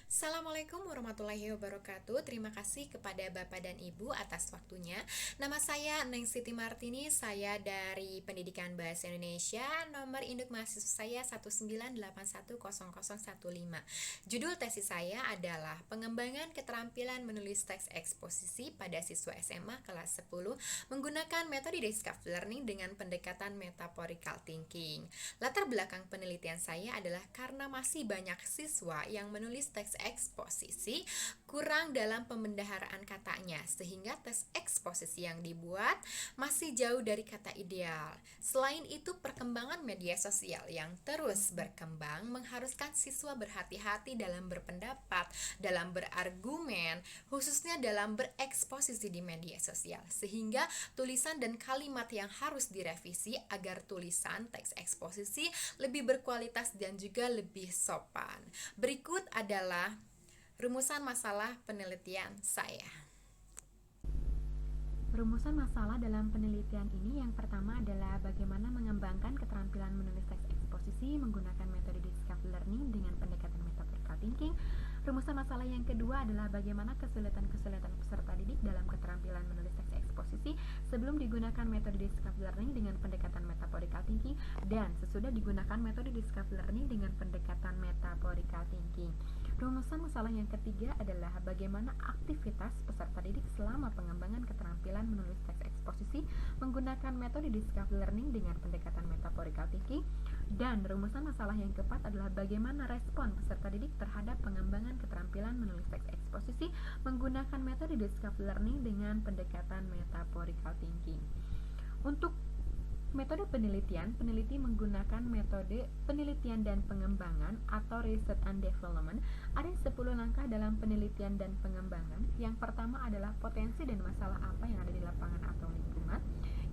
Assalamualaikum warahmatullahi wabarakatuh. Terima kasih kepada Bapak dan Ibu atas waktunya. Nama saya Neng Siti Martini, saya dari Pendidikan Bahasa Indonesia. Nomor induk mahasiswa saya 198100015. Judul tesis saya adalah Pengembangan Keterampilan Menulis Teks Eksposisi pada Siswa SMA kelas 10 menggunakan metode Discovery Learning dengan pendekatan Metaphorical Thinking. Latar belakang penelitian saya adalah karena masih banyak siswa yang menulis teks eksposisi kurang dalam pembendaharaan katanya, sehingga tes eksposisi yang dibuat masih jauh dari kata ideal. Selain itu, perkembangan media sosial yang terus berkembang mengharuskan siswa berhati-hati dalam berpendapat, dalam berargumen, khususnya dalam bereksposisi di media sosial, sehingga tulisan dan kalimat yang harus direvisi agar tulisan teks eksposisi lebih berkualitas dan juga lebih sopan. Berikut adalah rumusan masalah penelitian saya. Rumusan masalah dalam penelitian ini yang pertama adalah bagaimana mengembangkan keterampilan menulis teks eksposisi menggunakan metode Discovery Learning dengan pendekatan Metaphorical Thinking. Rumusan masalah yang kedua adalah bagaimana kesulitan-kesulitan peserta didik dalam keterampilan menulis teks eksposisi sebelum digunakan metode Discovery Learning dengan pendekatan Metaphorical Thinking dan sesudah digunakan metode Discovery Learning dengan pendekatan Metaphorical Thinking. Rumusan masalah yang ketiga adalah bagaimana aktivitas peserta didik selama pengembangan keterampilan menulis teks eksposisi menggunakan metode Discovery Learning dengan pendekatan Metaphorical Thinking. Dan rumusan masalah yang keempat adalah bagaimana respon peserta didik terhadap pengembangan keterampilan menulis teks eksposisi menggunakan metode Discovery Learning dengan pendekatan Metaphorical Thinking. Untuk metode penelitian, peneliti menggunakan metode penelitian dan pengembangan atau research and development. Ada 10 langkah dalam penelitian dan pengembangan. Yang pertama adalah potensi dan masalah apa yang ada di lapangan atau lingkungan.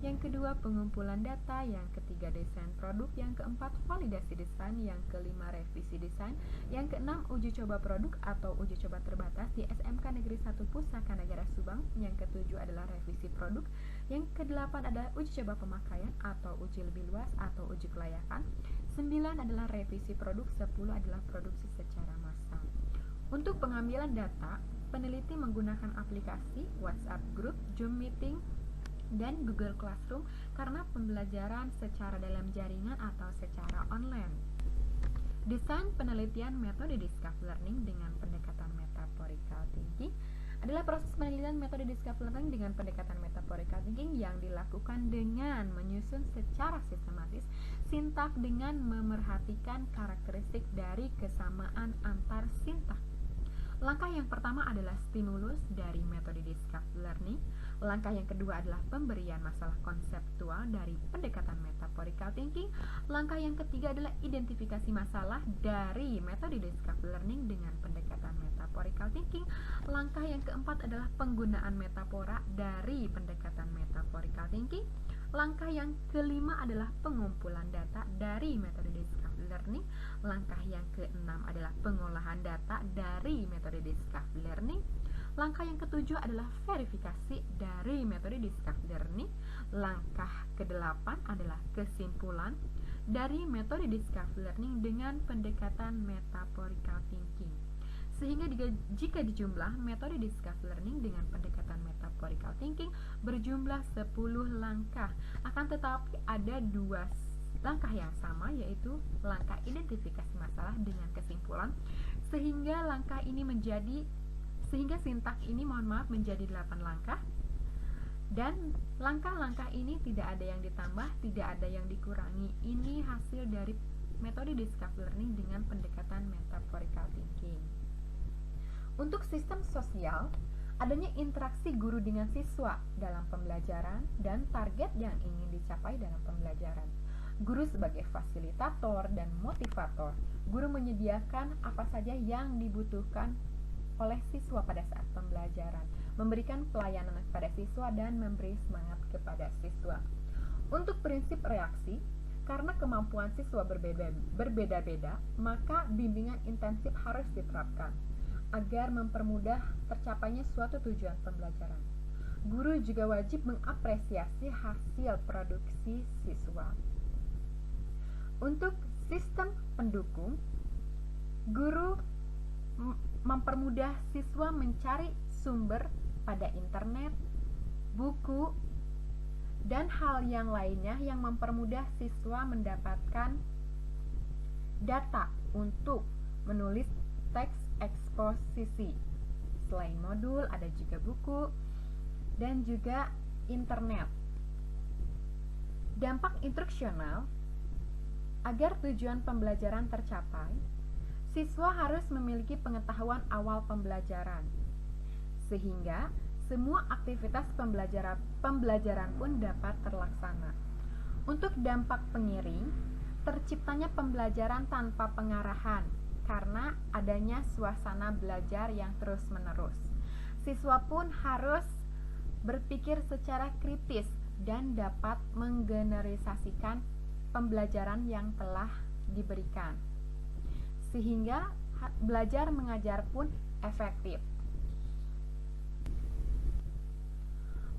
Yang kedua, pengumpulan data. Yang ketiga, desain produk. Yang keempat, validasi desain. Yang kelima, revisi desain. Yang keenam, uji coba produk atau uji coba terbatas di SMK Negeri 1 Pusaka Negara Subang. Yang ketujuh adalah revisi produk. Yang kedelapan adalah uji coba pemakaian atau uji lebih luas atau uji kelayakan. 9 adalah revisi produk. 10 adalah produksi secara massal. Untuk pengambilan data, peneliti menggunakan aplikasi WhatsApp Group, Zoom Meeting, dan Google Classroom karena pembelajaran secara dalam jaringan atau secara online. Desain penelitian metode Discovery Learning dengan pendekatan Metaphorical Thinking adalah proses penelitian metode Discovery Learning dengan pendekatan Metaphorical Thinking yang dilakukan dengan menyusun secara sistematis sintak dengan memerhatikan karakteristik dari kesamaan antar sintak. Langkah yang pertama adalah stimulus dari metode Discovery Learning. Langkah yang kedua adalah pemberian masalah konseptual dari pendekatan Metaphorical Thinking. Langkah yang ketiga adalah identifikasi masalah dari metode Discovery Learning dengan pendekatan Metaphorical Thinking. Langkah yang keempat adalah penggunaan metafora dari pendekatan Metaphorical Thinking. Langkah yang kelima adalah pengumpulan data dari metode Discovery Learning. Langkah yang keenam adalah pengolahan data dari metode Discovery Learning. Langkah yang ketujuh adalah verifikasi dari metode Discovery Learning. Langkah kedelapan adalah kesimpulan dari metode Discovery Learning dengan pendekatan Metaphorical Thinking. Sehingga jika dijumlah, metode Discovery Learning dengan pendekatan Metaphorical Thinking berjumlah 10 langkah. Akan tetapi ada 2 langkah yang sama, yaitu langkah identifikasi masalah dengan kesimpulan, sehingga sintak ini menjadi 8 langkah. Dan langkah-langkah ini tidak ada yang ditambah, tidak ada yang dikurangi. Ini hasil dari metode Discovery Learning dengan pendekatan Metaphorical Thinking. Untuk sistem sosial, adanya interaksi guru dengan siswa dalam pembelajaran dan target yang ingin dicapai dalam pembelajaran. Guru sebagai fasilitator dan motivator. Guru menyediakan apa saja yang dibutuhkan oleh siswa pada saat pembelajaran, memberikan pelayanan kepada siswa dan memberi semangat kepada siswa. Untuk prinsip reaksi, karena kemampuan siswa berbeda-beda, maka bimbingan intensif harus diterapkan agar mempermudah tercapainya suatu tujuan pembelajaran. Guru juga wajib mengapresiasi hasil produksi siswa. Untuk sistem pendukung, guru mempermudah siswa mencari sumber pada internet, buku, dan hal yang lainnya yang mempermudah siswa mendapatkan data untuk menulis teks eksposisi. Selain modul, ada juga buku dan juga internet. Dampak instruksional. Agar tujuan pembelajaran tercapai, siswa harus memiliki pengetahuan awal pembelajaran, sehingga semua aktivitas pembelajaran pun dapat terlaksana. Untuk dampak pengiring, terciptanya pembelajaran tanpa pengarahan karena adanya suasana belajar yang terus-menerus. Siswa pun harus berpikir secara kritis dan dapat menggeneralisasikan pembelajaran yang telah diberikan, sehingga belajar mengajar pun efektif.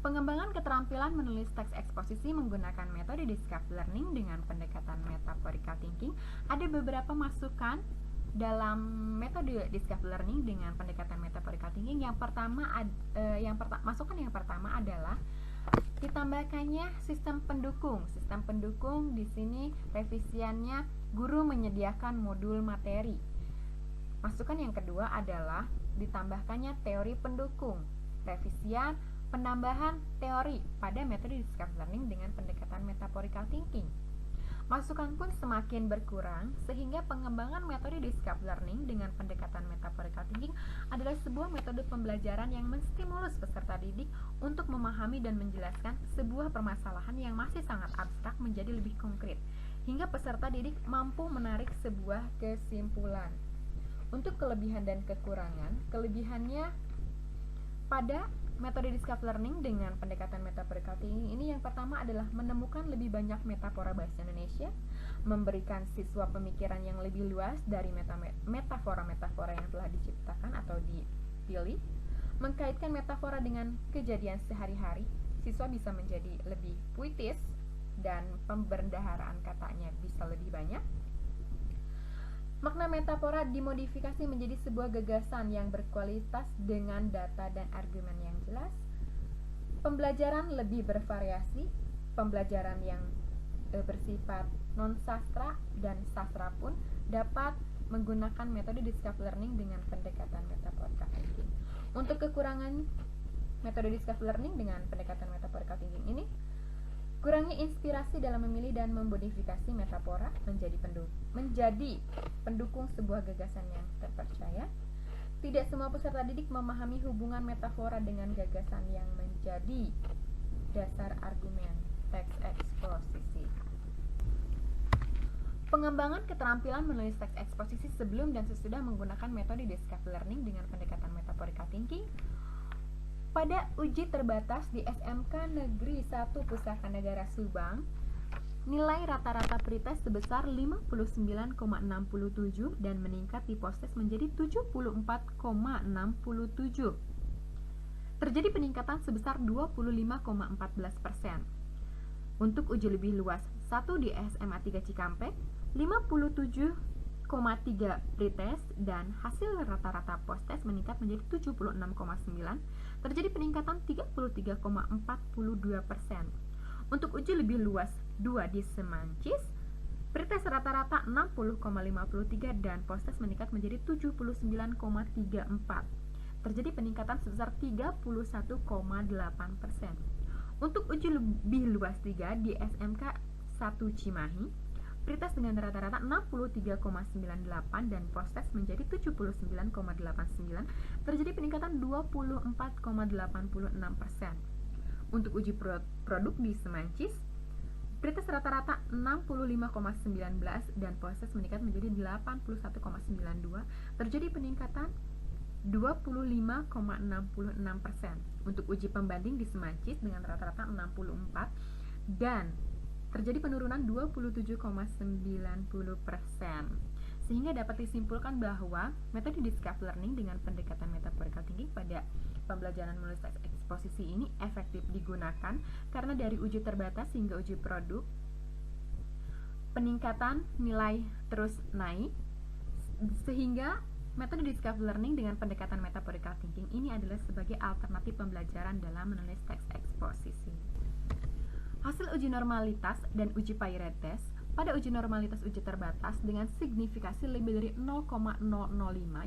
Pengembangan keterampilan menulis teks eksposisi menggunakan metode Discovery Learning dengan pendekatan metaphorical thinking. Ada beberapa masukan dalam metode Discovery Learning dengan pendekatan metaphorical thinking. Masukan yang pertama adalah ditambahkannya sistem pendukung. Sistem pendukung di sini revisiannya guru menyediakan modul materi. Masukan yang kedua adalah ditambahkannya teori pendukung. Revisian penambahan teori pada metode Discovery Learning dengan pendekatan metaphorical thinking. Masukan pun semakin berkurang sehingga pengembangan metode Discovery Learning dengan pendekatan metaphorical thinking adalah sebuah metode pembelajaran yang menstimulus peserta didik untuk memahami dan menjelaskan sebuah permasalahan yang masih sangat abstrak menjadi lebih konkret, hingga peserta didik mampu menarik sebuah kesimpulan. Untuk kelebihan dan kekurangan, kelebihannya pada metode Discovery Learning dengan pendekatan metaphorical thinking ini yang pertama adalah menemukan lebih banyak metafora bahasa Indonesia, memberikan siswa pemikiran yang lebih luas dari metafora-metafora yang telah diciptakan atau dipilih, mengkaitkan metafora dengan kejadian sehari-hari, siswa bisa menjadi lebih puitis dan pembendaharaan katanya bisa lebih banyak. Makna metafora dimodifikasi menjadi sebuah gagasan yang berkualitas dengan data dan argumen yang jelas. Pembelajaran lebih bervariasi, pembelajaran yang bersifat non-sastra dan sastra pun dapat menggunakan metode Discovery Learning dengan pendekatan metaphorical thinking. Untuk kekurangan metode Discovery Learning dengan pendekatan metaphorical thinking ini, kurangnya inspirasi dalam memilih dan memodifikasi metafora menjadi pendukung sebuah gagasan yang terpercaya. Tidak semua peserta didik memahami hubungan metafora dengan gagasan yang menjadi dasar argumen teks eksposisi. Pengembangan keterampilan menulis teks eksposisi sebelum dan sesudah menggunakan metode Discovery Learning dengan pendekatan metaphorical thinking. Pada uji terbatas di SMK Negeri 1 Pusaka Negara Subang, nilai rata-rata pretest sebesar 59,67 dan meningkat di postes menjadi 74,67. Terjadi peningkatan sebesar 25,14%. Untuk uji lebih luas 1 di SMA 3 Cikampek, 57,3 pretest dan hasil rata-rata postes meningkat menjadi 76,9, terjadi peningkatan 33,42%. Untuk uji lebih luas 2 di Semancis, pretest rata-rata 60,53 dan postes meningkat menjadi 79,34. Terjadi peningkatan sebesar 31,8%. Untuk uji lebih luas 3 di SMK 1 Cimahi, pretest dengan rata-rata 63,98 dan postes menjadi 79,89, terjadi peningkatan 24,86%. Untuk uji produk di Semancis, pretest rata-rata 65,19 dan postes meningkat menjadi 81,92, terjadi peningkatan 25,66%. Untuk uji pembanding di Semancis dengan rata-rata 64 dan terjadi penurunan 27,90%. Sehingga dapat disimpulkan bahwa metode Discovery Learning dengan pendekatan metaphorical thinking pada pembelajaran menulis teks eksposisi ini efektif digunakan karena dari uji terbatas hingga uji produk peningkatan nilai terus naik, sehingga Metode Discovery Learning dengan pendekatan metaphorical thinking ini adalah sebagai alternatif pembelajaran dalam menulis teks eksposisi. Hasil uji normalitas dan uji Paired test. Pada uji normalitas uji terbatas dengan signifikasi lebih dari 0,005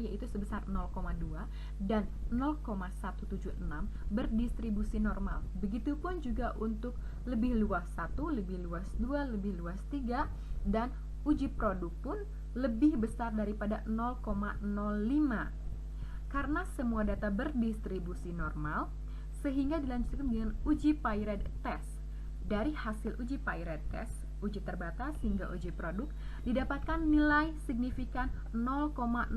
yaitu sebesar 0,2 dan 0,176 berdistribusi normal. Begitupun juga untuk lebih luas 1, lebih luas 2, lebih luas 3 dan uji produk pun lebih besar daripada 0,05. Karena semua data berdistribusi normal sehingga dilanjutkan dengan uji Paired test. Dari hasil uji Paired test, uji terbatas hingga uji produk didapatkan nilai signifikan 0,005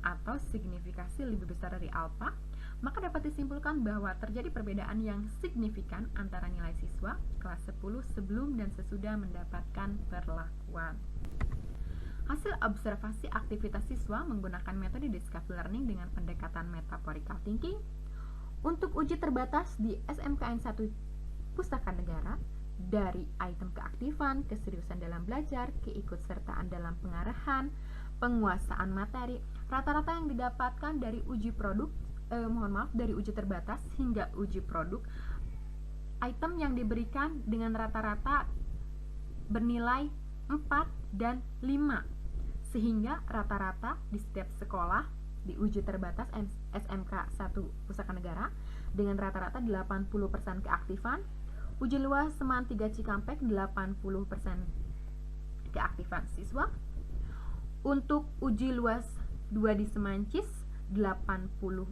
atau signifikasi lebih besar dari alfa, maka dapat disimpulkan bahwa terjadi perbedaan yang signifikan antara nilai siswa kelas 10 sebelum dan sesudah mendapatkan perlakuan. Hasil observasi aktivitas siswa menggunakan metode Discovery Learning dengan pendekatan metaphorical thinking. Untuk uji terbatas di SMKN 1 Pustaka Negara, dari item keaktifan, keseriusan dalam belajar, keikutsertaan dalam pengarahan, penguasaan materi, rata-rata yang didapatkan dari uji produk, dari uji terbatas hingga uji produk, item yang diberikan dengan rata-rata bernilai 4 dan 5, sehingga rata-rata di setiap sekolah di uji terbatas SMK 1 Pustaka Negara dengan rata-rata 80% keaktifan. Uji luas Seman 3 Cikampek 80% keaktifan siswa. Untuk uji luas 2 di Semancis 84%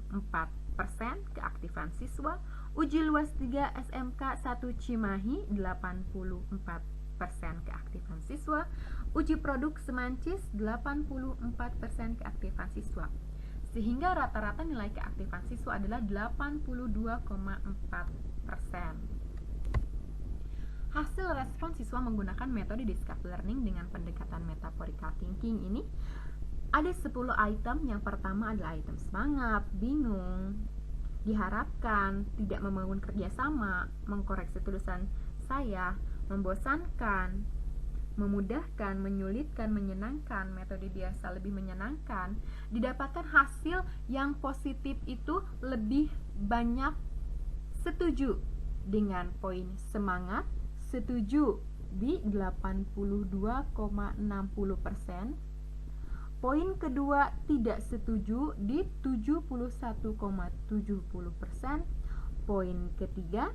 keaktifan siswa. Uji luas 3 SMK 1 Cimahi 84% keaktifan siswa. Uji produk Semancis 84% keaktifan siswa. Sehingga rata-rata nilai keaktifan siswa adalah 82,4%. Hasil respon siswa menggunakan metode Discovery Learning dengan pendekatan metaphorical thinking ini ada 10 item. Yang pertama adalah item semangat, bingung, diharapkan, tidak membangun kerjasama, mengkoreksi tulisan saya, membosankan, memudahkan, menyulitkan, menyenangkan, metode biasa lebih menyenangkan. Didapatkan hasil yang positif itu lebih banyak setuju dengan poin semangat, setuju di 82,60%. Poin kedua tidak setuju di 71,70%. Poin ketiga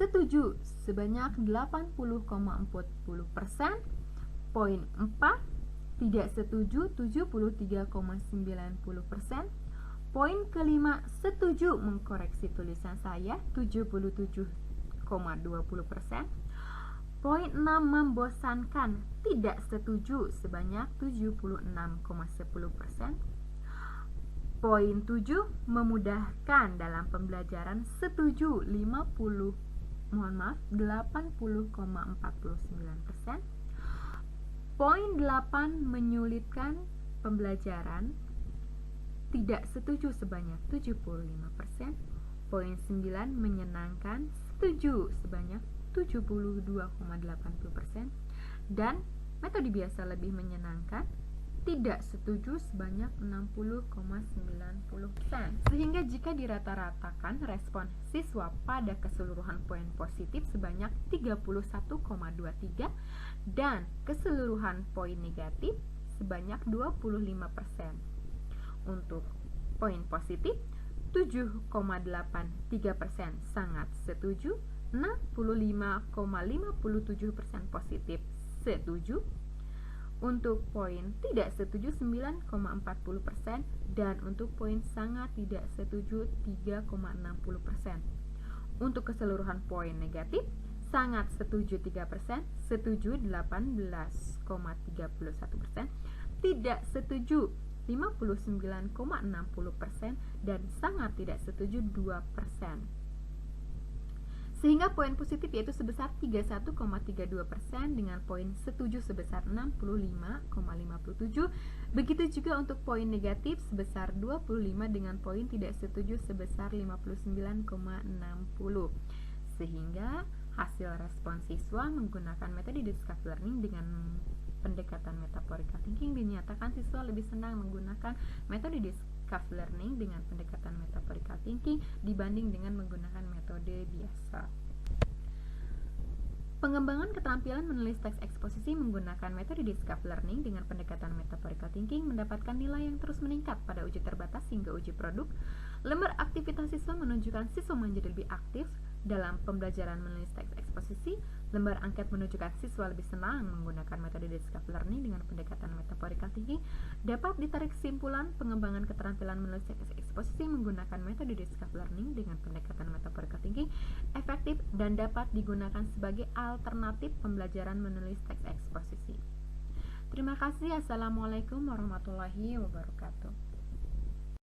setuju sebanyak 80,40%. Poin 4 tidak setuju 73,90%. Poin kelima setuju mengkoreksi tulisan saya 77,20%. Poin 6 membosankan tidak setuju sebanyak 76,10%. Poin 7 memudahkan dalam pembelajaran setuju 80,49%. Poin 8 menyulitkan pembelajaran tidak setuju sebanyak 75%. Poin 9 menyenangkan setuju sebanyak 72,80%. Dan metode biasa lebih menyenangkan tidak setuju sebanyak 60,90%. Sehingga jika dirata-ratakan respon siswa pada keseluruhan poin positif sebanyak 31,23 dan keseluruhan poin negatif sebanyak 25%. Untuk poin positif 7,83% sangat setuju, 65,57% positif setuju. Untuk poin tidak setuju 9,40% dan untuk poin sangat tidak setuju 3,60%. Untuk keseluruhan poin negatif sangat setuju 3%, setuju 18,31%, tidak setuju 59,60% dan sangat tidak setuju 2%. Sehingga poin positif yaitu sebesar 31,32% dengan poin setuju sebesar 65,57%. Begitu juga untuk poin negatif sebesar 25 dengan poin tidak setuju sebesar 59,60%. Sehingga hasil respon siswa menggunakan metode Discovery Learning dengan pendekatan metaphorical thinking, dinyatakan siswa lebih senang menggunakan metode discovery learning dengan pendekatan metaphorical thinking dibanding dengan menggunakan metode biasa. Pengembangan keterampilan menulis teks eksposisi menggunakan metode discovery learning dengan pendekatan metaphorical thinking mendapatkan nilai yang terus meningkat pada uji terbatas hingga uji produk. Lembar aktivitas siswa menunjukkan siswa menjadi lebih aktif dalam pembelajaran menulis teks eksposisi. Lembar angket menunjukkan siswa lebih senang menggunakan metode discovery learning dengan pendekatan metaphorical thinking. Dapat ditarik kesimpulan pengembangan keterampilan menulis teks eksposisi menggunakan metode discovery learning dengan pendekatan metaphorical thinking efektif dan dapat digunakan sebagai alternatif pembelajaran menulis teks eksposisi. Terima kasih. Assalamualaikum warahmatullahi wabarakatuh.